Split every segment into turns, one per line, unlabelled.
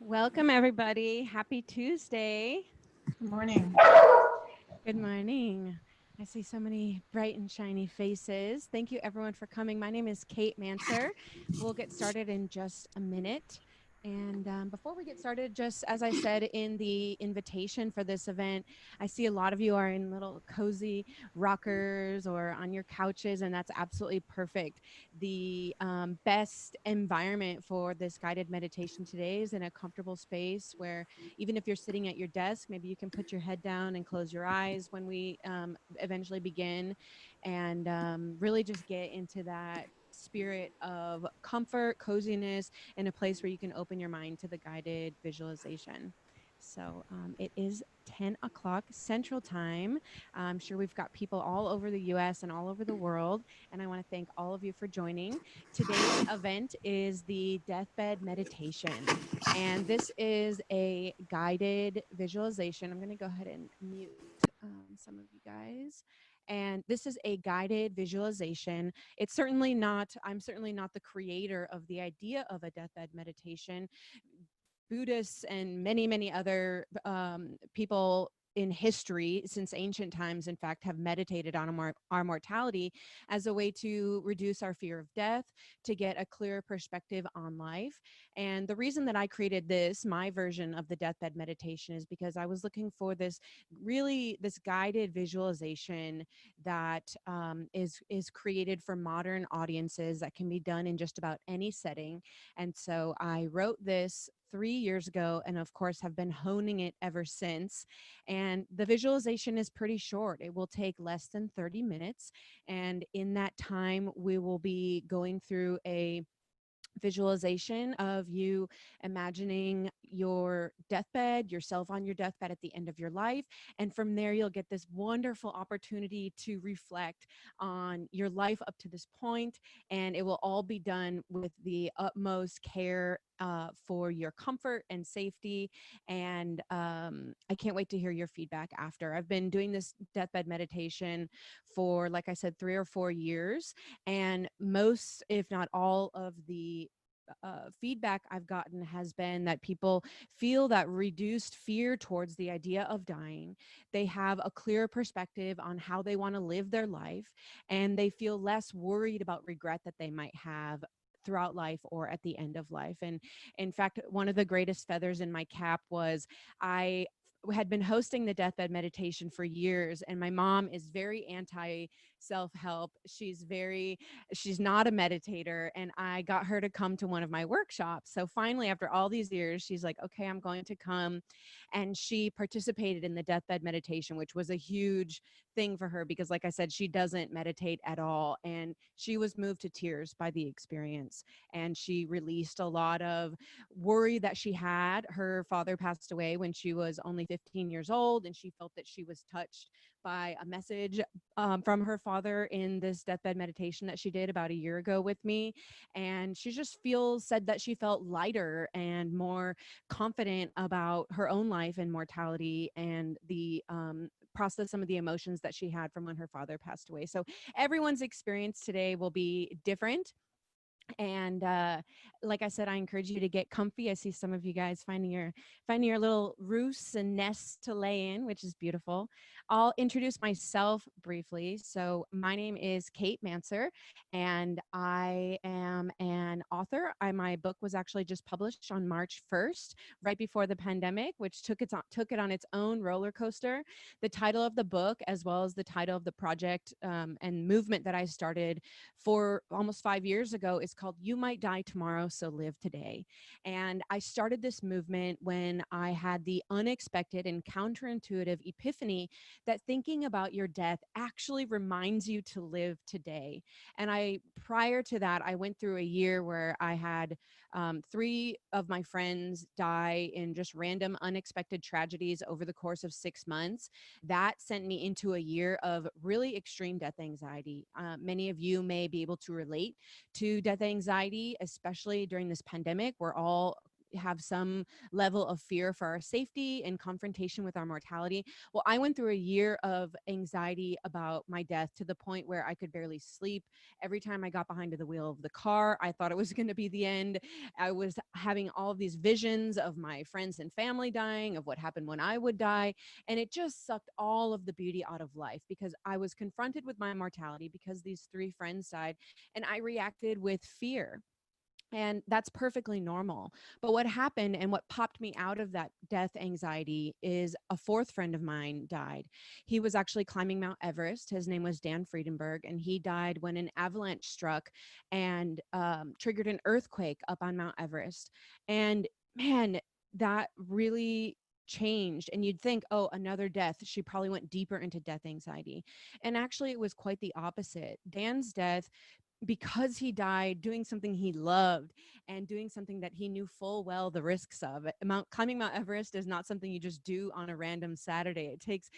Welcome, everybody. Happy Tuesday.
Good morning.
Good morning. I see so many bright and shiny faces. Thank you, everyone, for coming. My name is Kate Manser. We'll get started in just a minute. And before we get started, just as I said in the invitation for this event, I see a lot of you are in little cozy rockers or on your couches, and that's absolutely perfect. The best environment for this guided meditation today is in a comfortable space where even if you're sitting at your desk, maybe you can put your head down and close your eyes when we eventually begin, and really just get into that spirit of comfort, coziness, in a place where you can open your mind to the guided visualization. So it is 10 o'clock Central Time. I'm sure we've got people all over the US and all over the world. And I want to thank all of you for joining. Today's event is the Deathbed Meditation. And this is a guided visualization. I'm going to go ahead and mute some of you guys. And this is a guided visualization. I'm certainly not the creator of the idea of a deathbed meditation. Buddhists and many other people in history since ancient times, in fact, have meditated on our mortality as a way to reduce our fear of death, to get a clearer perspective on life. And the reason that I created my version of the deathbed meditation, is because I was looking for this guided visualization that is created for modern audiences, that can be done in just about any setting. And so I wrote this 3 years ago, and of course have been honing it ever since. And the visualization is pretty short. It will take less than 30 minutes. And in that time, we will be going through a visualization of you imagining your deathbed, yourself on your deathbed at the end of your life. And from there, you'll get this wonderful opportunity to reflect on your life up to this point. And it will all be done with the utmost care for your comfort and safety. And I can't wait to hear your feedback after. I've been doing this deathbed meditation for, like I said, 3 or 4 years. And most, if not all, of the feedback I've gotten has been that people feel that reduced fear towards the idea of dying. They have a clearer perspective on how they want to live their life, and they feel less worried about regret that they might have throughout life or at the end of life. And in fact, one of the greatest feathers in my cap was I had been hosting the deathbed meditation for years, and my mom is very anti self-help. She's not a meditator, and I got her to come to one of my workshops. So finally, after all these years, she's like, okay, I'm going to come. And she participated in the deathbed meditation, which was a huge thing for her because, like I said, she doesn't meditate at all. And she was moved to tears by the experience. And she released a lot of worry that she had. Her father passed away when she was only 15 years old, and she felt that she was touched by a message from her father in this deathbed meditation that she did about a year ago with me. And she just said that she felt lighter and more confident about her own life and mortality, and the process some of the emotions that she had from when her father passed away. So everyone's experience today will be different. And like I said, I encourage you to get comfy. I see some of you guys finding your little roosts and nests to lay in, which is beautiful. I'll introduce myself briefly. So my name is Kate Manser, and I am an author. My book was actually just published on March 1st, right before the pandemic, which took it on its own roller coaster. The title of the book, as well as the title of the project and movement that I started for almost 5 years ago, is called You Might Die Tomorrow, So Live Today. And I started this movement when I had the unexpected and counterintuitive epiphany that thinking about your death actually reminds you to live today. And prior to that, I went through a year where I had 3 of my friends die in just random, unexpected tragedies over the course of 6 months. That sent me into a year of really extreme death anxiety. Many of you may be able to relate to death anxiety, especially during this pandemic. We're all have some level of fear for our safety and confrontation with our mortality. Well, I went through a year of anxiety about my death to the point where I could barely sleep. Every time I got behind the wheel of the car, I thought it was going to be the end. I was having all of these visions of my friends and family dying, of what happened when I would die. And it just sucked all of the beauty out of life because I was confronted with my mortality because these three friends died, and I reacted with fear. And that's perfectly normal. But what happened and what popped me out of that death anxiety is a fourth friend of mine died. He was actually climbing Mount Everest. His name was Dan Friedenberg, and he died when an avalanche struck and triggered an earthquake up on Mount Everest. And man, that really changed. And you'd think, oh, another death. She probably went deeper into death anxiety. And actually, it was quite the opposite. Dan's death, because he died doing something he loved and doing something that he knew full well the risks of. Climbing Mount Everest is not something you just do on a random Saturday. It takes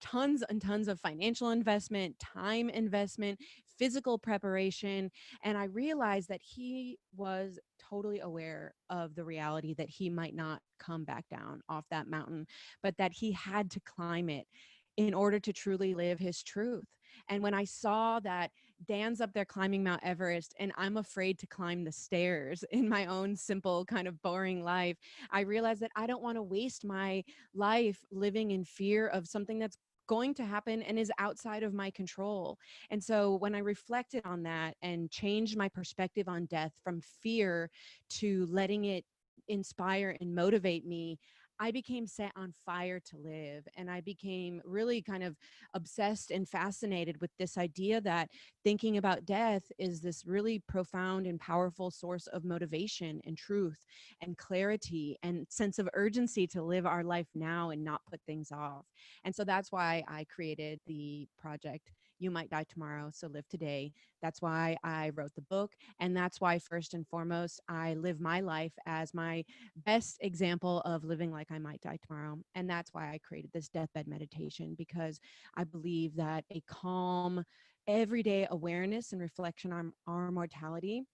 tons and tons of financial investment, time investment, physical preparation. And I realized that he was totally aware of the reality that he might not come back down off that mountain, but that he had to climb it in order to truly live his truth. And when I saw that Dan's up there climbing Mount Everest and I'm afraid to climb the stairs in my own simple, kind of boring life, I realized that I don't want to waste my life living in fear of something that's going to happen and is outside of my control. And so when I reflected on that and changed my perspective on death from fear to letting it inspire and motivate me, I became set on fire to live. And I became really kind of obsessed and fascinated with this idea that thinking about death is this really profound and powerful source of motivation and truth and clarity and sense of urgency to live our life now and not put things off. And so that's why I created the project You Might Die Tomorrow, So Live Today. That's why I wrote the book. And that's why, first and foremost, I live my life as my best example of living like I might die tomorrow. And that's why I created this deathbed meditation, because I believe that a calm, everyday awareness and reflection on our mortality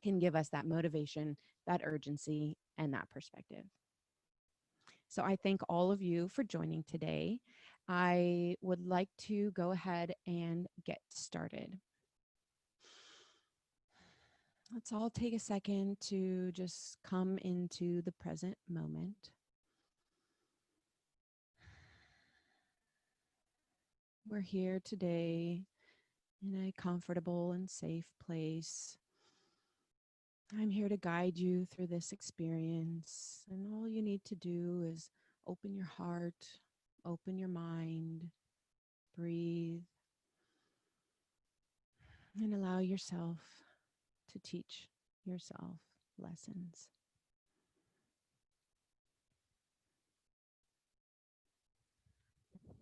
can give us that motivation, that urgency, and that perspective. So I thank all of you for joining today. I would like to go ahead and get started. Let's all take a second to just come into the present moment. We're here today in a comfortable and safe place. I'm here to guide you through this experience, and all you need to do is open your heart, open your mind, breathe, and allow yourself to teach yourself lessons.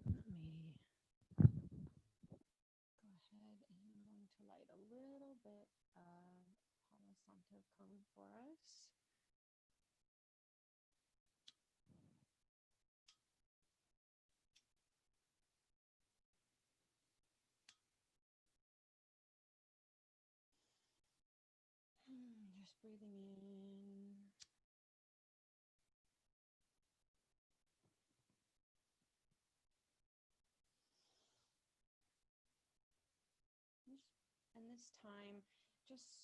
Let me go ahead, and I'm going to light a little bit of Palo Santo cone for us. Just breathing in. And this time, just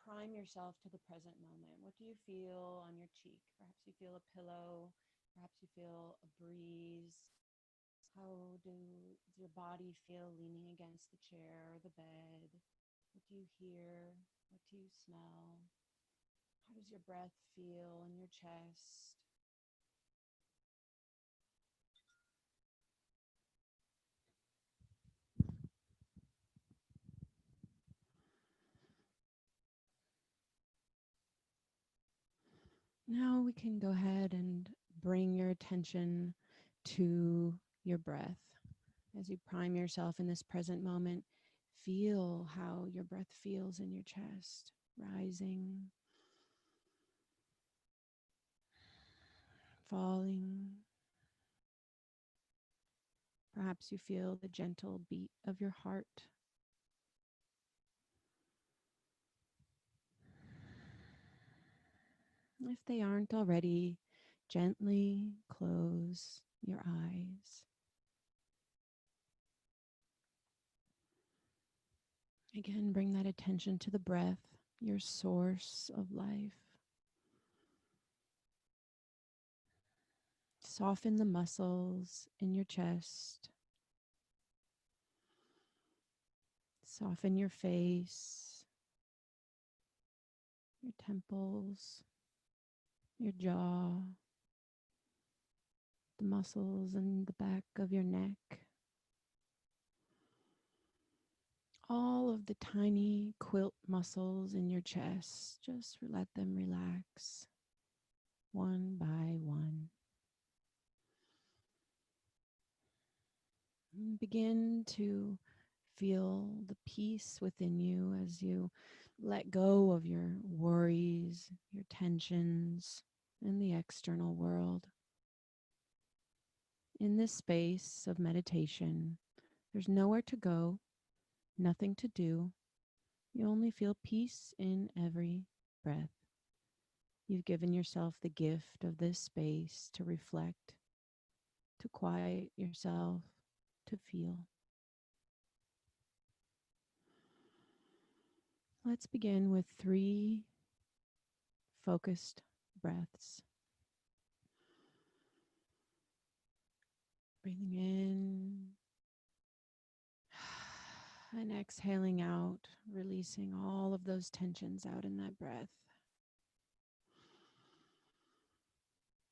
prime yourself to the present moment. What do you feel on your cheek? Perhaps you feel a pillow. Perhaps you feel a breeze. How does your body feel leaning against the chair or the bed? What do you hear? What do you smell? How does your breath feel in your chest? Now we can go ahead and bring your attention to your breath. As you prime yourself in this present moment, feel how your breath feels in your chest, rising, falling. Perhaps you feel the gentle beat of your heart. If they aren't already, gently close your eyes. Again, bring that attention to the breath, your source of life. Soften the muscles in your chest. Soften your face, your temples, your jaw, the muscles in the back of your neck. All of the tiny quilt muscles in your chest, just let them relax one by one. And begin to feel the peace within you as you let go of your worries, your tensions, and the external world. In this space of meditation, there's nowhere to go, nothing to do. You only feel peace in every breath. You've given yourself the gift of this space to reflect, to quiet yourself, to feel. Let's begin with 3 focused breaths. Breathing in and exhaling out, releasing all of those tensions out in that breath.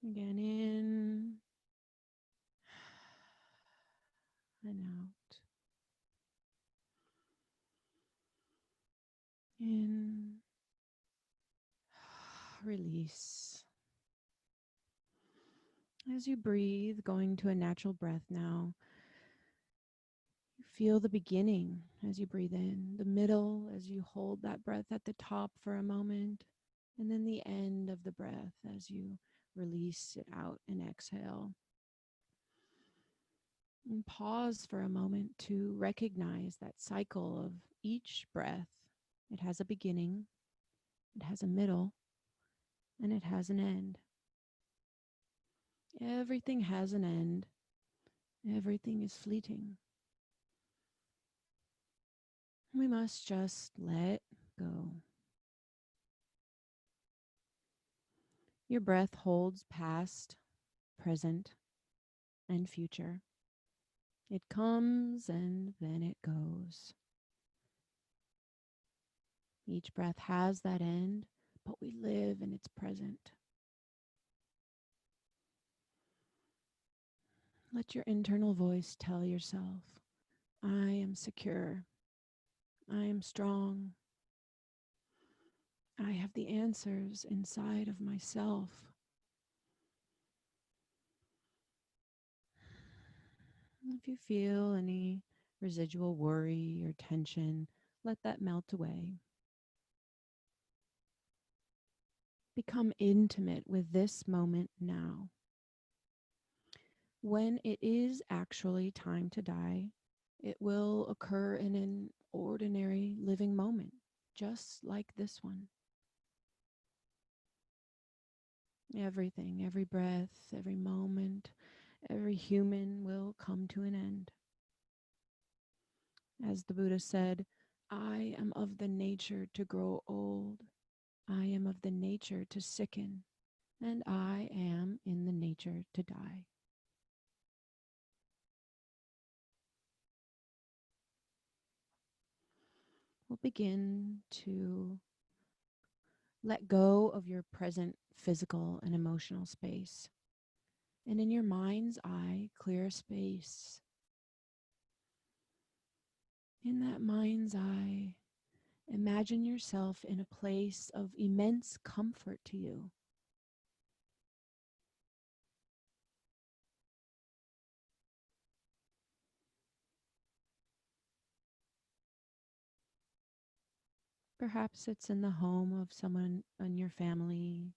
Again, in and out. In, release. As you breathe, going to a natural breath now, you feel the beginning as you breathe in, the middle as you hold that breath at the top for a moment, and then the end of the breath as you release it out and exhale. And pause for a moment to recognize that cycle of each breath. It has a beginning, it has a middle, and it has an end. Everything has an end. Everything is fleeting. We must just let go. Your breath holds past, present, and future. It comes and then it goes. Each breath has that end, but we live in its present. Let your internal voice tell yourself, I am secure. I am strong. I have the answers inside of myself. If you feel any residual worry or tension, let that melt away. Become intimate with this moment now. When it is actually time to die, it will occur in an ordinary living moment, just like this one. Everything, every breath, every moment, every human will come to an end. As the Buddha said, I am of the nature to grow old. I am of the nature to sicken, and I am in the nature to die. We'll begin to let go of your present physical and emotional space. And in your mind's eye, clear a space. In that mind's eye, imagine yourself in a place of immense comfort to you. Perhaps it's in the home of someone in your family,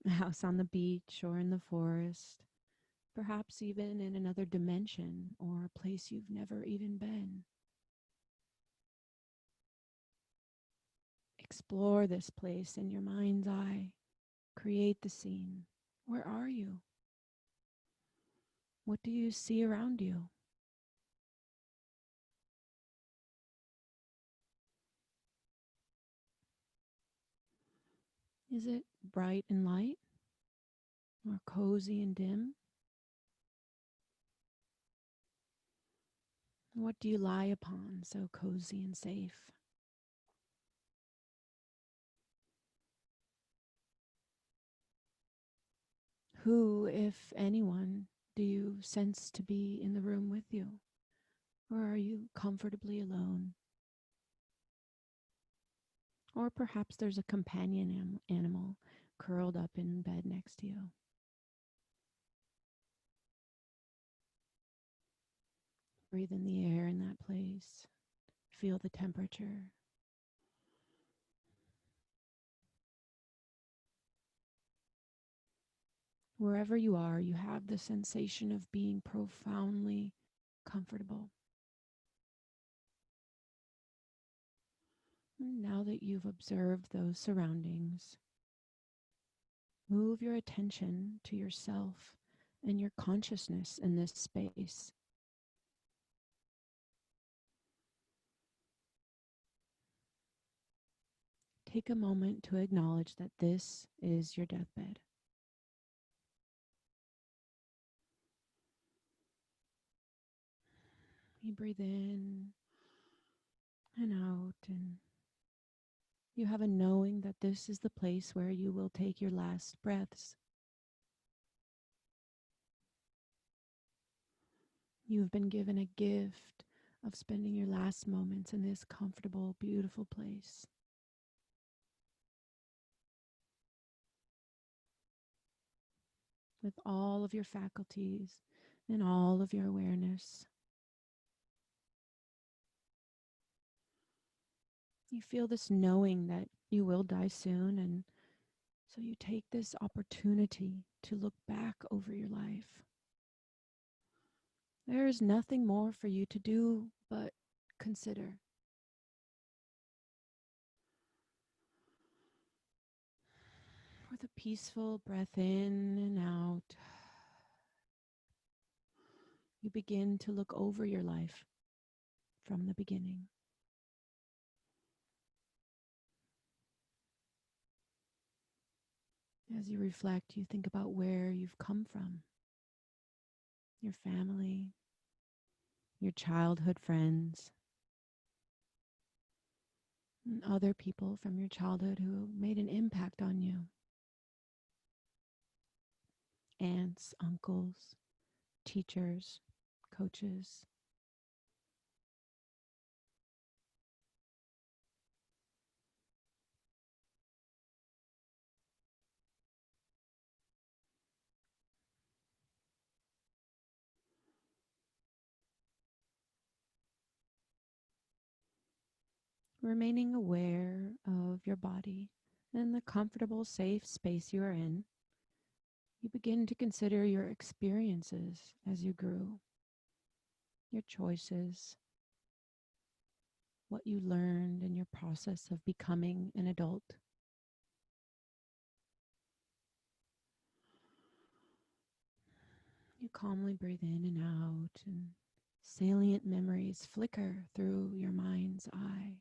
a house on the beach or in the forest, perhaps even in another dimension or a place you've never even been. Explore this place in your mind's eye. Create the scene. Where are you? What do you see around you? Is it bright and light or cozy and dim? What do you lie upon so cozy and safe? Who, if anyone, do you sense to be in the room with you? Or are you comfortably alone? Or perhaps there's a companion animal curled up in bed next to you. Breathe in the air in that place. Feel the temperature. Wherever you are, you have the sensation of being profoundly comfortable. And now that you've observed those surroundings, move your attention to yourself and your consciousness in this space. Take a moment to acknowledge that this is your deathbed. You breathe in and out, and you have a knowing that this is the place where you will take your last breaths. You've been given a gift of spending your last moments in this comfortable, beautiful place. With all of your faculties and all of your awareness. You feel this knowing that you will die soon, and so you take this opportunity to look back over your life. There is nothing more for you to do but consider. With a peaceful breath in and out, you begin to look over your life from the beginning. As you reflect, you think about where you've come from, your family, your childhood friends, and other people from your childhood who made an impact on you. Aunts, uncles, teachers, coaches. Remaining aware of your body and the comfortable, safe space you are in, you begin to consider your experiences as you grew, your choices, what you learned in your process of becoming an adult. You calmly breathe in and out, and salient memories flicker through your mind's eye.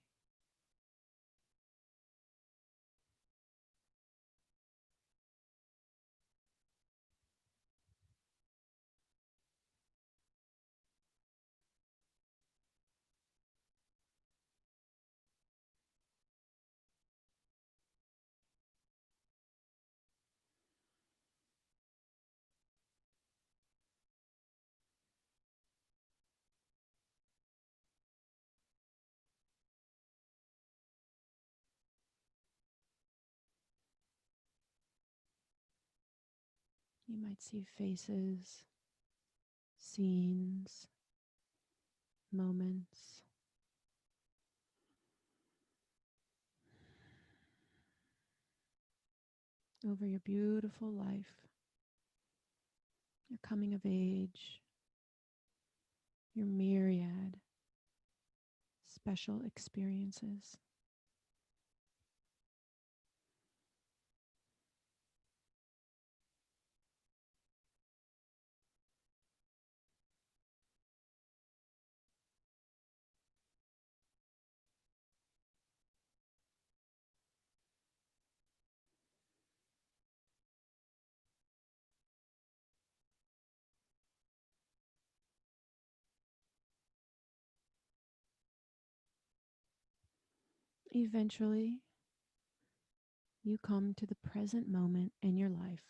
You might see faces, scenes, moments. Over your beautiful life, your coming of age, your myriad special experiences. Eventually, you come to the present moment in your life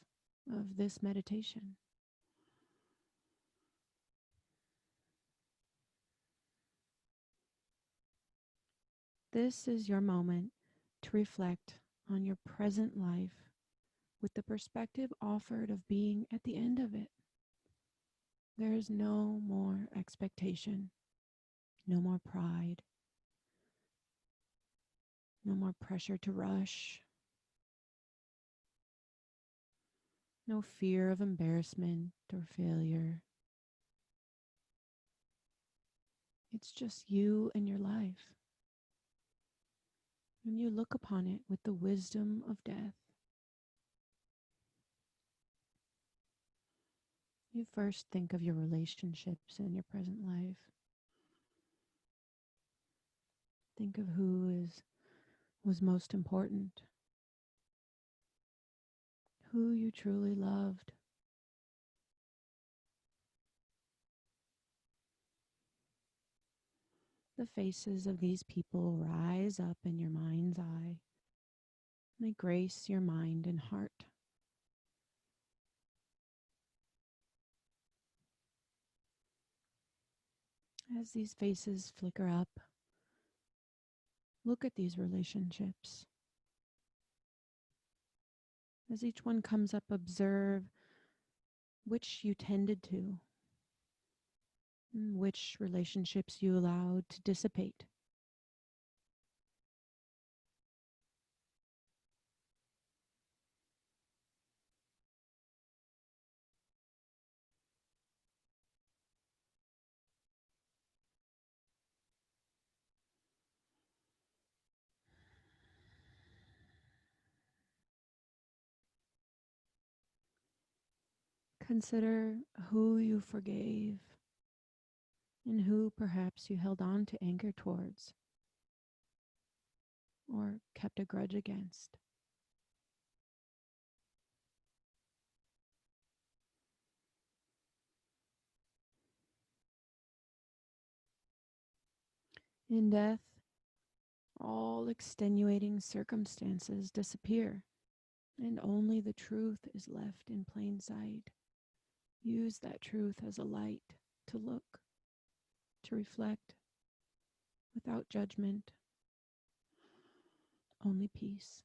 of this meditation. This is your moment to reflect on your present life with the perspective offered of being at the end of it. There is no more expectation, no more pride, no more pressure to rush, no fear of embarrassment or failure. It's just you and your life. And you look upon it with the wisdom of death. You first think of your relationships in your present life. Think of was most important, who you truly loved. The faces of these people rise up in your mind's eye. They grace your mind and heart. As these faces flicker up, look at these relationships. As each one comes up, observe which you tended to, and which relationships you allowed to dissipate. Consider who you forgave and who perhaps you held on to anger towards or kept a grudge against. In death, all extenuating circumstances disappear, and only the truth is left in plain sight. Use that truth as a light to look, to reflect, without judgment, only peace.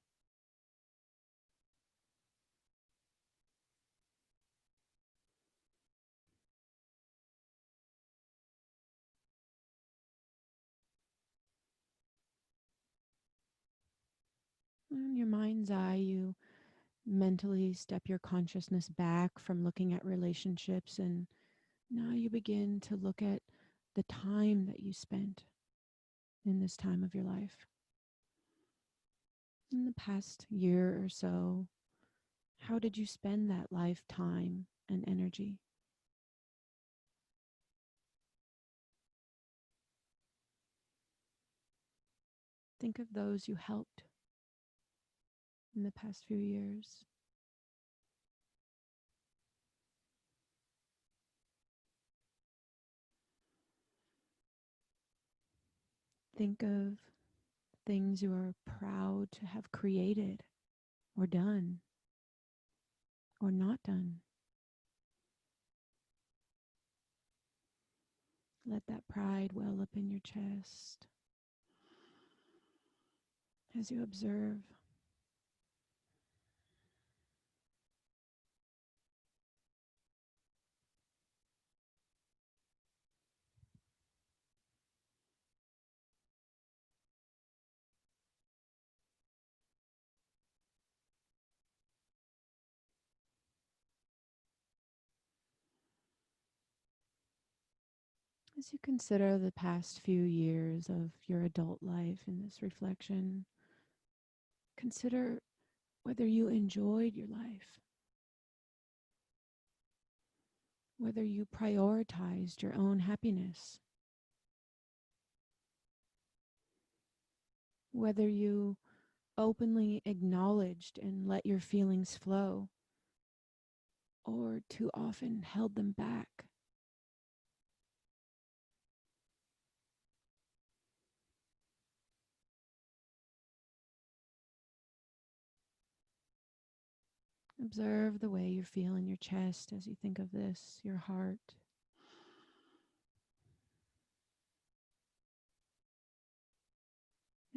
In your mind's eye, you mentally step your consciousness back from looking at relationships, and now you begin to look at the time that you spent in this time of your life. In the past year or so, how did you spend that lifetime and energy? Think of those you helped in the past few years. Think of things you are proud to have created or done or not done. Let that pride well up in your chest as you observe. As you consider the past few years of your adult life in this reflection, consider whether you enjoyed your life, whether you prioritized your own happiness, whether you openly acknowledged and let your feelings flow, or too often held them back. Observe the way you feel in your chest as you think of this, your heart.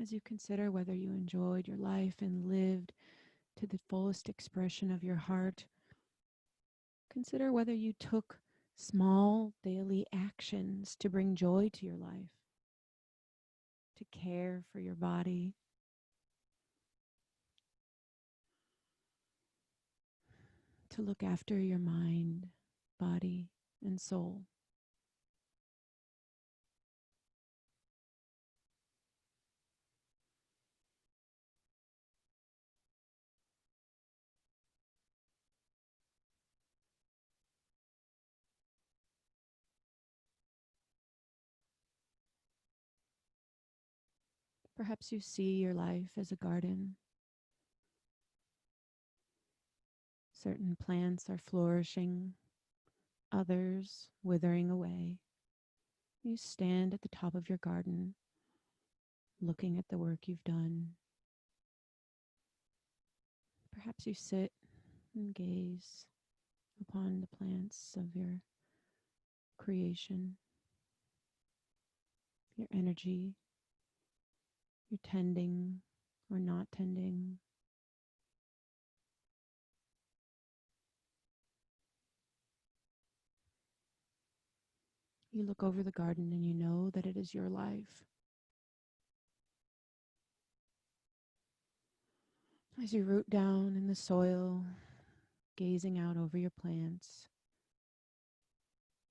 As you consider whether you enjoyed your life and lived to the fullest expression of your heart, consider whether you took small daily actions to bring joy to your life, to care for your body, to look after your mind, body, and soul. Perhaps you see your life as a garden. Certain plants are flourishing, others withering away. You stand at the top of your garden, looking at the work you've done. Perhaps you sit and gaze upon the plants of your creation, your energy, your tending or not tending. You look over the garden and you know that it is your life. As you root down in the soil, gazing out over your plants,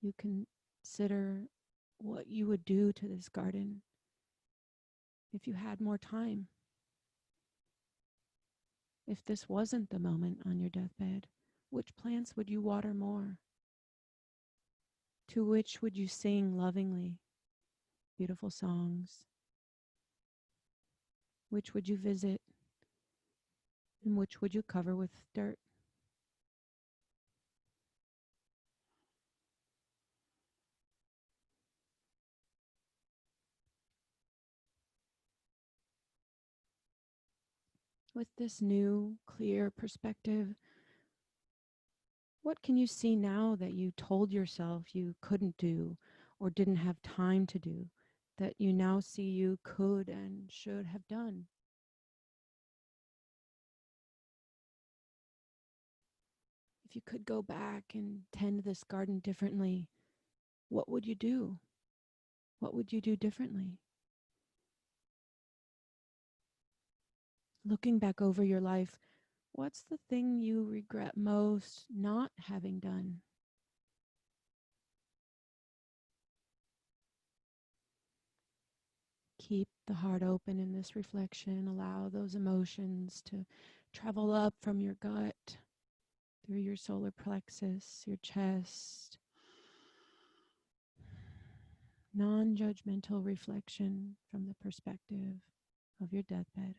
you consider what you would do to this garden if you had more time. If this wasn't the moment on your deathbed, which plants would you water more? To which would you sing lovingly beautiful songs? Which would you visit? And which would you cover with dirt? With this new, clear perspective, what can you see now that you told yourself you couldn't do or didn't have time to do, that you now see you could and should have done? If you could go back and tend this garden differently, what would you do? What would you do differently? Looking back over your life, what's the thing you regret most not having done? Keep the heart open in this reflection. Allow those emotions to travel up from your gut, through your solar plexus, your chest. Non-judgmental reflection from the perspective of your deathbed.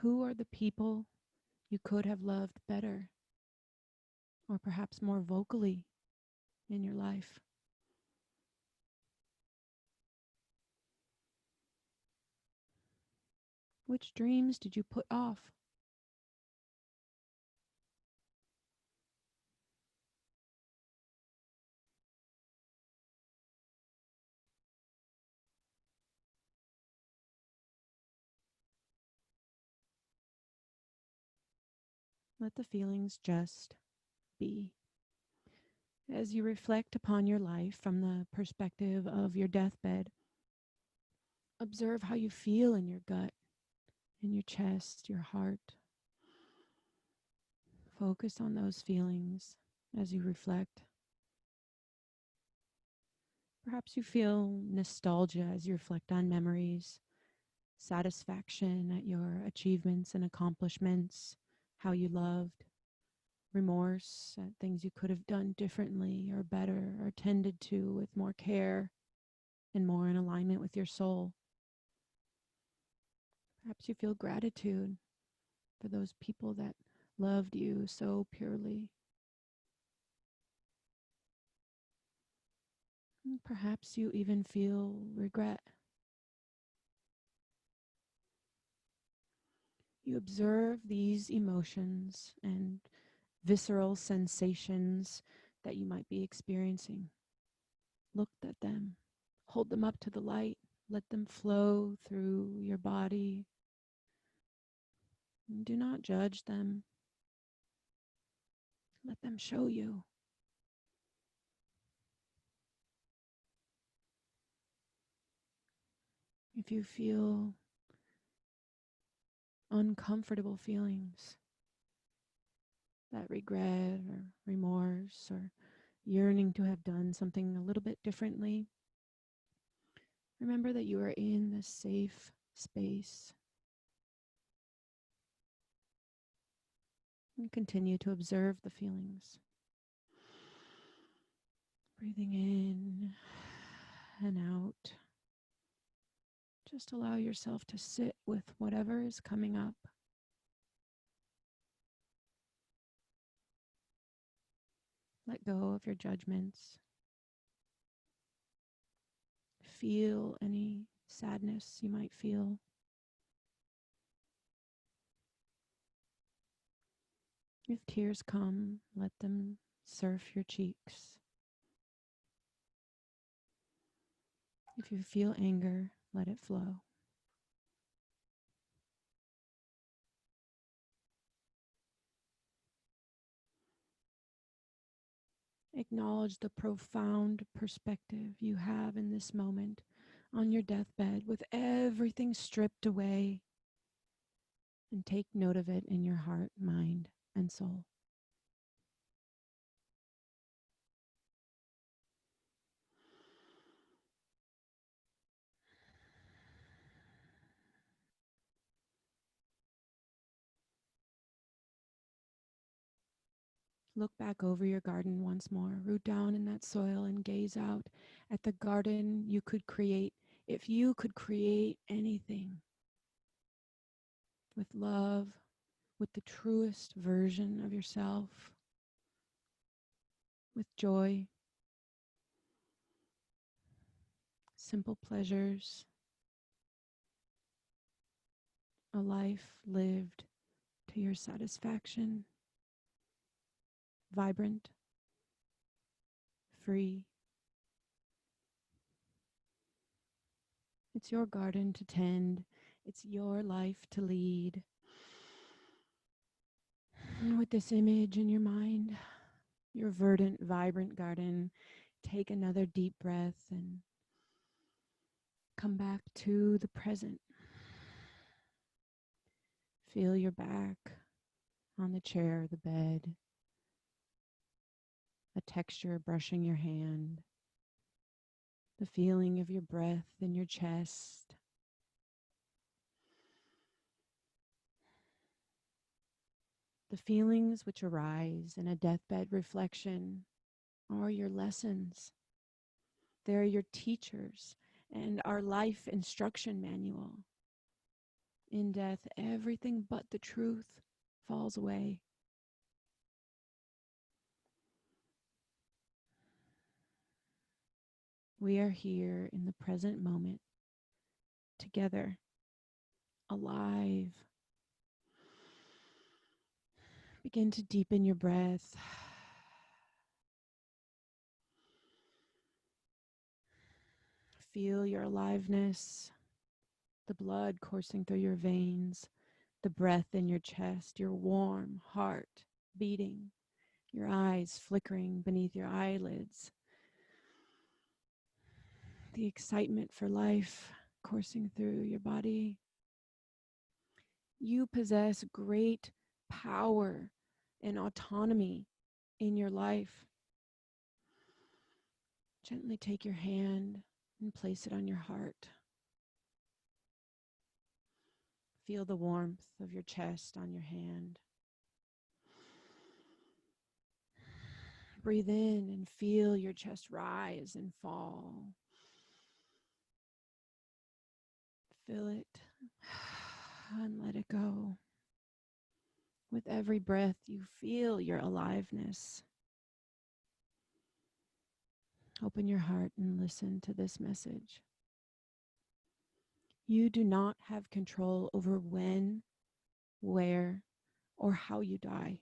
Who are the people you could have loved better, or perhaps more vocally in your life? Which dreams did you put off? Let the feelings just be. As you reflect upon your life from the perspective of your deathbed, observe how you feel in your gut, in your chest, your heart. Focus on those feelings as you reflect. Perhaps you feel nostalgia as you reflect on memories, satisfaction at your achievements and accomplishments, how you loved, remorse at things you could have done differently or better or tended to with more care and more in alignment with your soul. Perhaps you feel gratitude for those people that loved you so purely. And perhaps you even feel regret You observe these emotions and visceral sensations that you might be experiencing. Look at them, hold them up to the light, let them flow through your body. And do not judge them. Let them show you. If you feel uncomfortable feelings, that regret or remorse or yearning to have done something a little bit differently, remember that you are in this safe space. And continue to observe the feelings. Breathing in and out. Just allow yourself to sit with whatever is coming up. Let go of your judgments. Feel any sadness you might feel. If tears come, let them surf your cheeks. If you feel anger, let it flow. Acknowledge the profound perspective you have in this moment on your deathbed with everything stripped away, and take note of it in your heart, mind, and soul. Look back over your garden once more. Root down in that soil and gaze out at the garden you could create if you could create anything with love, with the truest version of yourself, with joy, simple pleasures, a life lived to your satisfaction, vibrant, free. It's your garden to tend. It's your life to lead. And with this image in your mind, your verdant, vibrant garden, take another deep breath and come back to the present. Feel your back on the chair, the bed, a texture brushing your hand, the feeling of your breath in your chest. The feelings which arise in a deathbed reflection are your lessons. They're your teachers and our life instruction manual. In death, everything but the truth falls away. We are here in the present moment, together, alive. Begin to deepen your breath. Feel your aliveness, the blood coursing through your veins, the breath in your chest, your warm heart beating, your eyes flickering beneath your eyelids, the excitement for life coursing through your body. You possess great power and autonomy in your life. Gently take your hand and place it on your heart. Feel the warmth of your chest on your hand. Breathe in and feel your chest rise and fall. Feel it and let it go. With every breath, you feel your aliveness. Open your heart and listen to this message. You do not have control over when where, or how you die.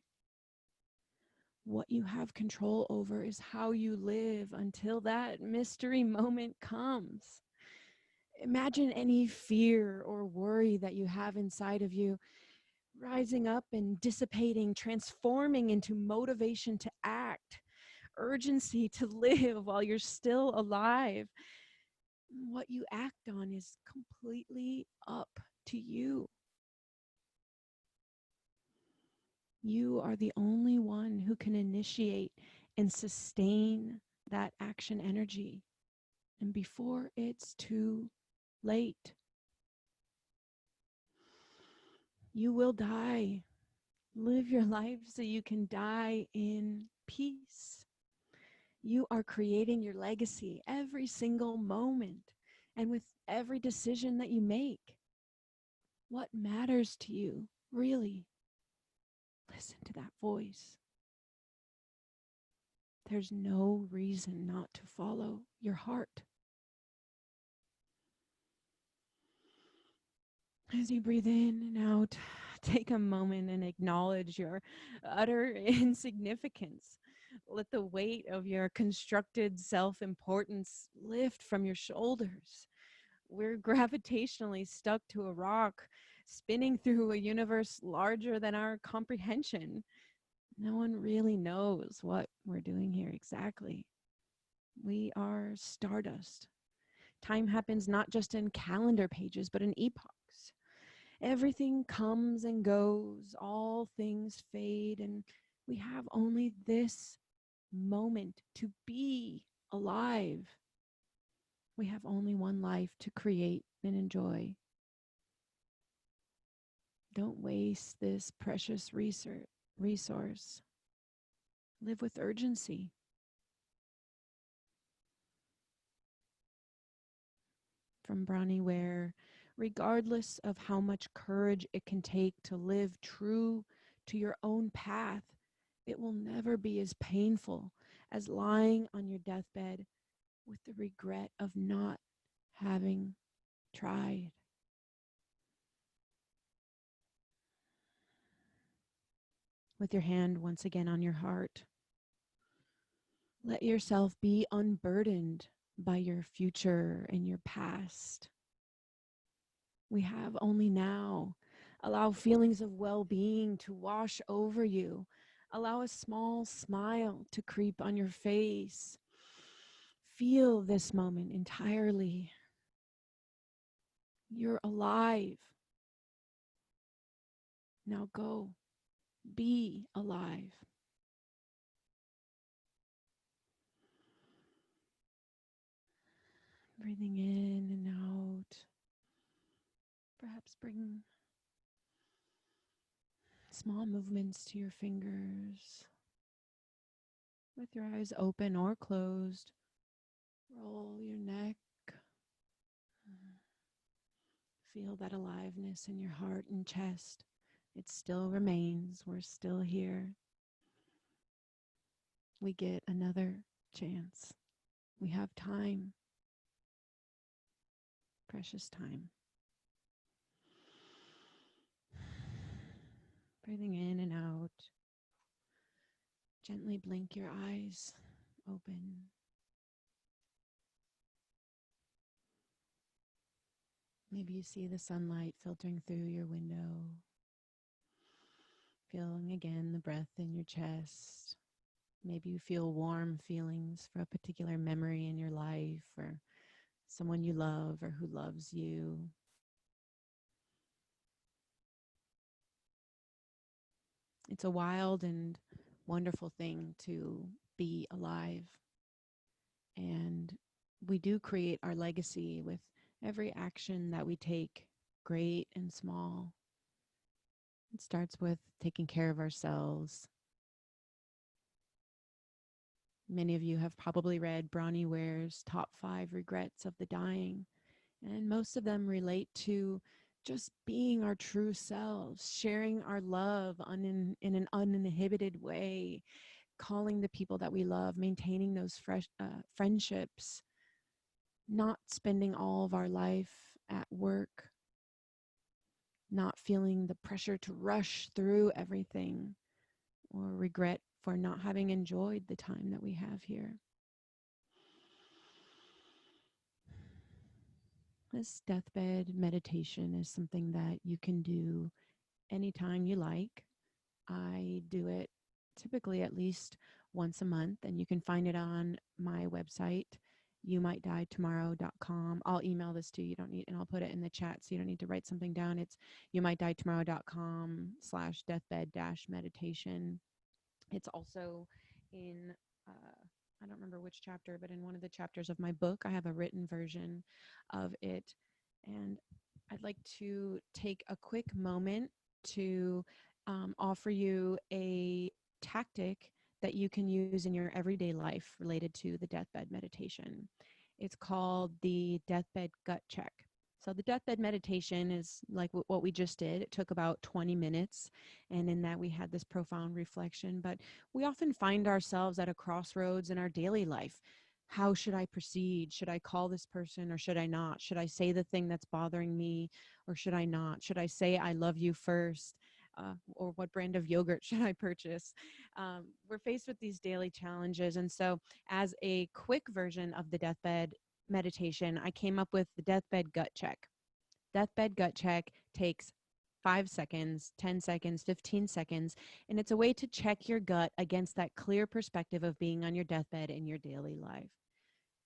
What you have control over is how you live until that mystery moment comes. Imagine any fear or worry that you have inside of you rising up and dissipating, transforming into motivation to act, urgency to live while you're still alive. What you act on is completely up to you. You are the only one who can initiate and sustain that action energy. And before it's too late, you will die. Live your life so you can die in peace. You are creating your legacy every single moment and with every decision that you make. What matters to you, really? Listen to that voice. There's no reason not to follow your heart. As you breathe in and out, take a moment and acknowledge your utter insignificance. Let the weight of your constructed self-importance lift from your shoulders. We're gravitationally stuck to a rock, spinning through a universe larger than our comprehension. No one really knows what we're doing here exactly. We are stardust. Time happens not just in calendar pages, but in epochs. Everything comes and goes, all things fade, and we have only this moment to be alive. We have only one life to create and enjoy. Don't waste this precious resource. Live with urgency. From Bronnie Ware, regardless of how much courage it can take to live true to your own path, it will never be as painful as lying on your deathbed with the regret of not having tried. With your hand once again on your heart, let yourself be unburdened by your future and your past. We have only now. Allow feelings of well-being to wash over you. Allow a small smile to creep on your face. Feel this moment entirely. You're alive. Now go. Be alive. Breathing in and out. Perhaps bring small movements to your fingers. With your eyes open or closed, roll your neck. Feel that aliveness in your heart and chest. It still remains. We're still here. We get another chance. We have time. Precious time. Breathing in and out. Gently blink your eyes open. Maybe you see the sunlight filtering through your window. Feeling again the breath in your chest. Maybe you feel warm feelings for a particular memory in your life or someone you love or who loves you. It's a wild and wonderful thing to be alive. And we do create our legacy with every action that we take, great and small. It starts with taking care of ourselves. Many of you have probably read Bronnie Ware's Top 5 Regrets of the Dying, and most of them relate to just being our true selves, sharing our love in an uninhibited way, calling the people that we love, maintaining those friendships, not spending all of our life at work. not feeling the pressure to rush through everything or regret for not having enjoyed the time that we have here. This deathbed meditation is something that you can do anytime you like. I do it typically at least once a month, and you can find it on my website, youmightdietomorrow.com. I'll email this to you. You don't need, and I'll put it in the chat so you don't need to write something down. It's youmightdietomorrow.com/deathbed-meditation. It's also in, I don't remember which chapter, but in one of the chapters of my book, I have a written version of it. And I'd like to take a quick moment to offer you a tactic that you can use in your everyday life related to the deathbed meditation. It's called the deathbed gut check. So the deathbed meditation is like what we just did. It took about 20 minutes, and in that we had this profound reflection. But we often find ourselves at a crossroads in our daily life. How should I proceed? Should I call this person or should I not? Should I say the thing that's bothering me or should I not? Should I say I love you first? Or what brand of yogurt should I purchase? We're faced with these daily challenges. And so, as a quick version of the deathbed meditation, I came up with the deathbed gut check. Deathbed gut check takes 5 seconds, 10 seconds, 15 seconds, and it's a way to check your gut against that clear perspective of being on your deathbed in your daily life.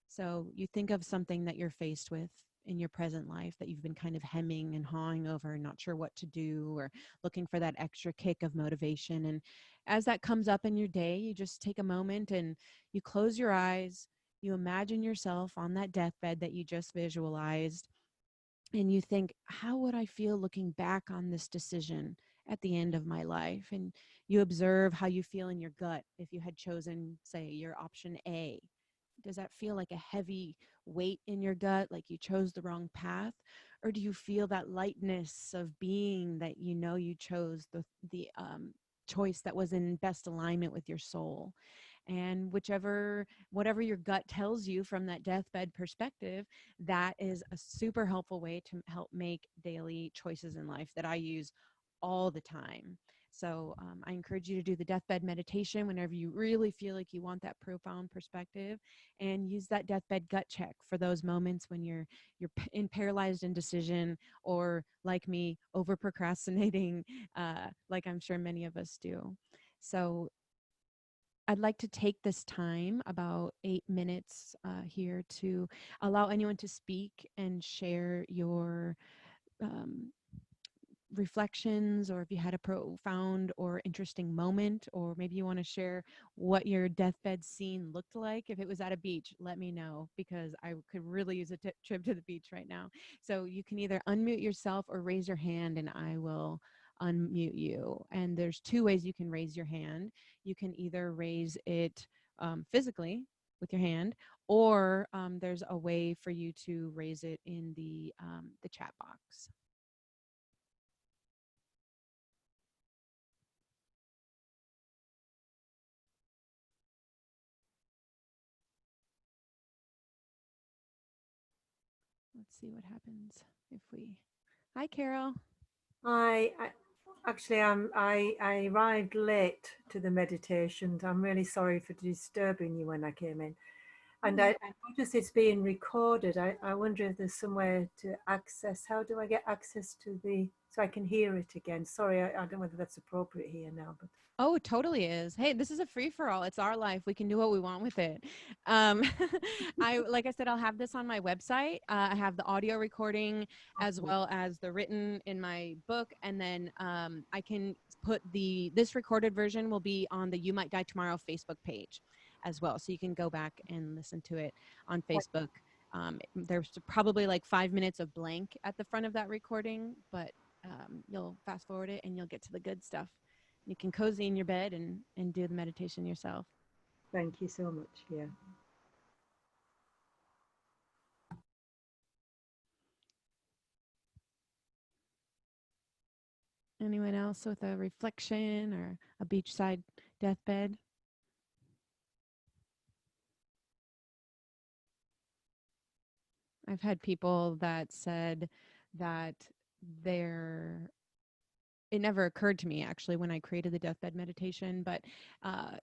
So you think of something that you're faced with in your present life that you've been kind of hemming and hawing over, not sure what to do, or looking for that extra kick of motivation. And as that comes up in your day, you just take a moment and you close your eyes. You imagine yourself on that deathbed that you just visualized, and you think, how would I feel looking back on this decision at the end of my life? And you observe how you feel in your gut if you had chosen, say, your option A. Does that feel like a heavy weight in your gut, like you chose the wrong path? Or do you feel that lightness of being that you know you chose the choice that was in best alignment with your soul? And whatever your gut tells you from that deathbed perspective, that is a super helpful way to help make daily choices in life that I use all the time. So I encourage you to do the deathbed meditation whenever you really feel like you want that profound perspective, and use that deathbed gut check for those moments when you're in paralyzed indecision, or like me, over procrastinating, like I'm sure many of us do. So I'd like to take this time, about 8 minutes here, to allow anyone to speak and share your um, reflections, or if you had a profound or interesting moment, or maybe you want to share what your deathbed scene looked like. If it was at a beach, let me know, because I could really use a trip to the beach right now. So you can either unmute yourself or raise your hand, and I will unmute you. And there's two ways you can raise your hand. You can either raise it physically with your hand, or there's a way for you to raise it in the chat box. Let's see what happens if we. Hi, Carol.
I arrived late to the meditations. I'm really sorry for disturbing you when I came in. And I noticed it's being recorded. I wonder if there's somewhere to access. How do I get access to so I can hear it again? Sorry, I don't know whether that's appropriate here now, but.
Oh, it totally is. Hey, this is a free for all. It's our life. We can do what we want with it. Um, like I said, I'll have this on my website. I have the audio recording as well as the written in my book, and then I can put this recorded version will be on the You Might Die Tomorrow Facebook page as well, so you can go back and listen to it on Facebook. There's probably like 5 minutes of blank at the front of that recording, but you'll fast forward it and you'll get to the good stuff. You can cozy in your bed and do the meditation yourself.
Thank you so much. Yeah.
Anyone else with a reflection or a beachside deathbed? I've had people that said that there it never occurred to me actually when I created the deathbed meditation, but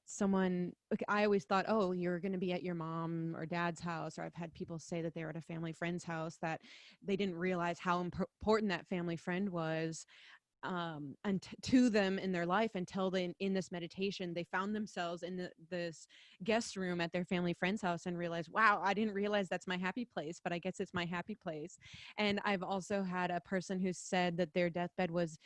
someone, like, I always thought, oh, you're going to be at your mom or dad's house, or I've had people say that they were at a family friend's house, that they didn't realize how important that family friend was, and to them in their life, until they, in this meditation, they found themselves in this guest room at their family friend's house and realized, wow, I didn't realize that's my happy place, but I guess it's my happy place. And I've also had a person who said that their deathbed was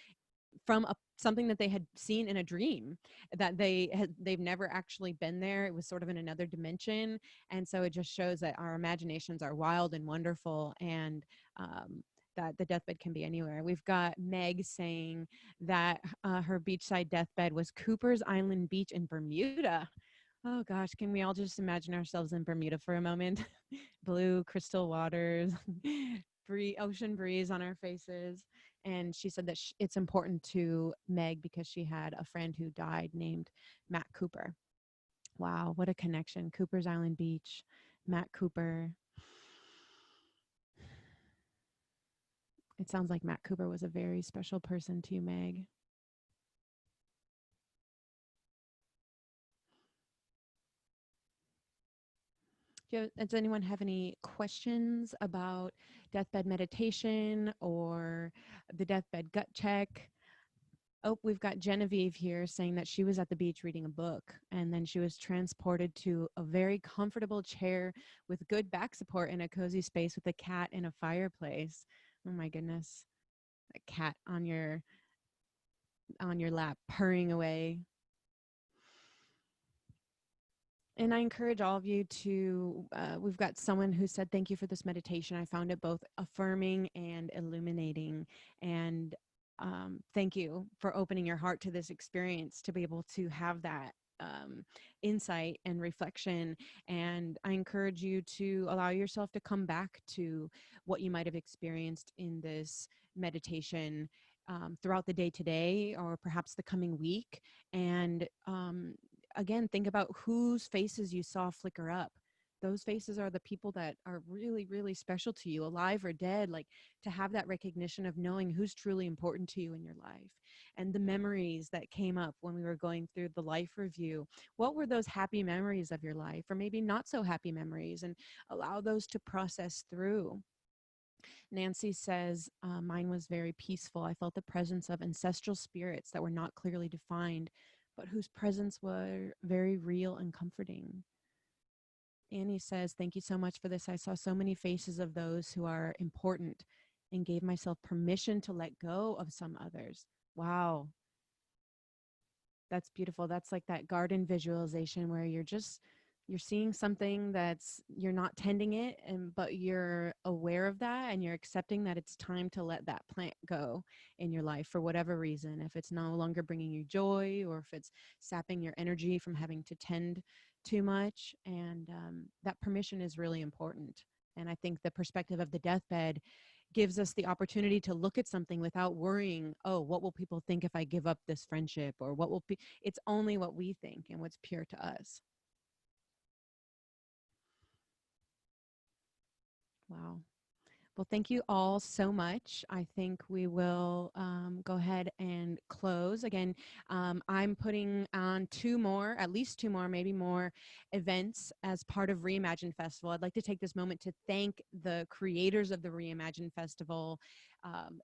from something that they had seen in a dream, that they've never actually been there. It was sort of in another dimension. And so it just shows that our imaginations are wild and wonderful, and that the deathbed can be anywhere. We've got Meg saying that her beachside deathbed was Cooper's Island Beach in Bermuda. Oh gosh, can we all just imagine ourselves in Bermuda for a moment? Blue crystal waters, ocean breeze on our faces. And she said that it's important to Meg because she had a friend who died named Matt Cooper. Wow, what a connection. Cooper's Island Beach, Matt Cooper. It sounds like Matt Cooper was a very special person to you, Meg. Does anyone have any questions about deathbed meditation or the deathbed gut check? Oh, we've got Genevieve here saying that she was at the beach reading a book, and then she was transported to a very comfortable chair with good back support in a cozy space with a cat and a fireplace. Oh my goodness. A cat on your lap purring away. And I encourage all of you to, we've got someone who said, thank you for this meditation. I found it both affirming and illuminating. And thank you for opening your heart to this experience, to be able to have that insight and reflection. And I encourage you to allow yourself to come back to what you might have experienced in this meditation throughout the day today, or perhaps the coming week. And again, think about whose faces you saw flicker up. Those faces are the people that are really, really special to you, alive or dead. Like, to have that recognition of knowing who's truly important to you in your life, and the memories that came up when we were going through the life review. What were those happy memories of your life, or maybe not so happy memories, and allow those to process through. Nancy says, mine was very peaceful. I felt the presence of ancestral spirits that were not clearly defined, but whose presence were very real and comforting. Annie says, thank you so much for this. I saw so many faces of those who are important and gave myself permission to let go of some others. Wow, that's beautiful. That's like that garden visualization where you're seeing something that's, you're not tending it, and but you're aware of that, and you're accepting that it's time to let that plant go in your life for whatever reason, if it's no longer bringing you joy, or if it's sapping your energy from having to tend too much. And that permission is really important. And I think the perspective of the deathbed gives us the opportunity to look at something without worrying, oh, what will people think if I give up this friendship, or what will be, it's only what we think and what's pure to us. Wow. Well, thank you all so much. I think we will go ahead and close. Again, I'm putting on at least two more, maybe more events as part of Reimagine Festival. I'd like to take this moment to thank the creators of the Reimagine Festival,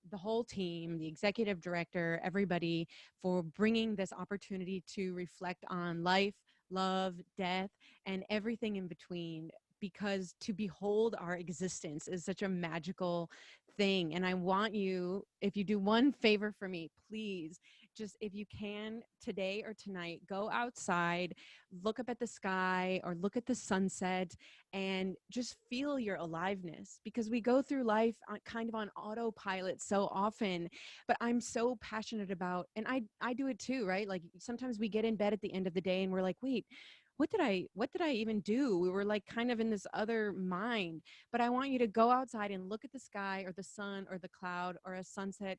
the whole team, the executive director, everybody, for bringing this opportunity to reflect on life, love, death, and everything in between, because to behold our existence is such a magical thing. And I want you, if you do one favor for me, please, just if you can today or tonight, go outside, look up at the sky or look at the sunset, and just feel your aliveness, because we go through life kind of on autopilot so often. But I'm so passionate about, and I do it too, right? Like, sometimes we get in bed at the end of the day and we're like, wait, what did I even do? We were like kind of in this other mind. But I want you to go outside and look at the sky or the sun or the cloud or a sunset,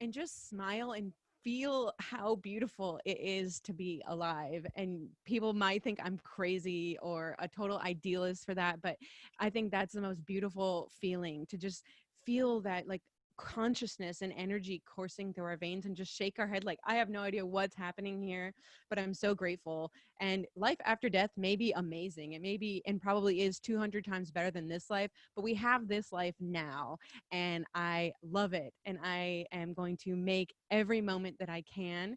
and just smile and feel how beautiful it is to be alive. And people might think I'm crazy or a total idealist for that, but I think that's the most beautiful feeling, to just feel that, like, consciousness and energy coursing through our veins and just shake our head like, I have no idea what's happening here, but I'm so grateful. And life after death may be amazing. It may be, and probably is 200 times better than this life, but we have this life now, and I love it. And I am going to make every moment that I can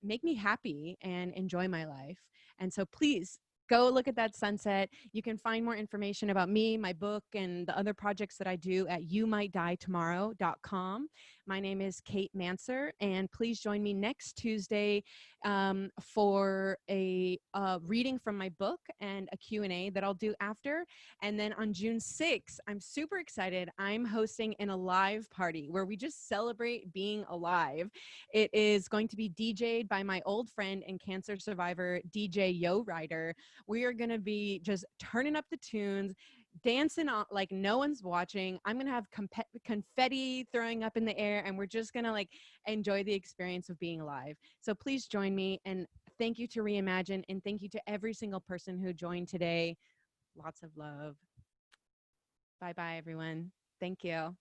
make me happy and enjoy my life. And so please go look at that sunset. You can find more information about me, my book, and the other projects that I do at youmightdietomorrow.com. My name is Kate Manser, and please join me next Tuesday for a reading from my book and a Q&A that I'll do after. And then on June 6th, I'm super excited. I'm hosting an alive party where we just celebrate being alive. It is going to be DJ'd by my old friend and cancer survivor, DJ Yo Rider. We are going to be just turning up the tunes, dancing on like no one's watching. I'm going to have confetti throwing up in the air, and we're just going to like enjoy the experience of being alive. So please join me, and thank you to Reimagine, and thank you to every single person who joined today. Lots of love. Bye bye, everyone. Thank you.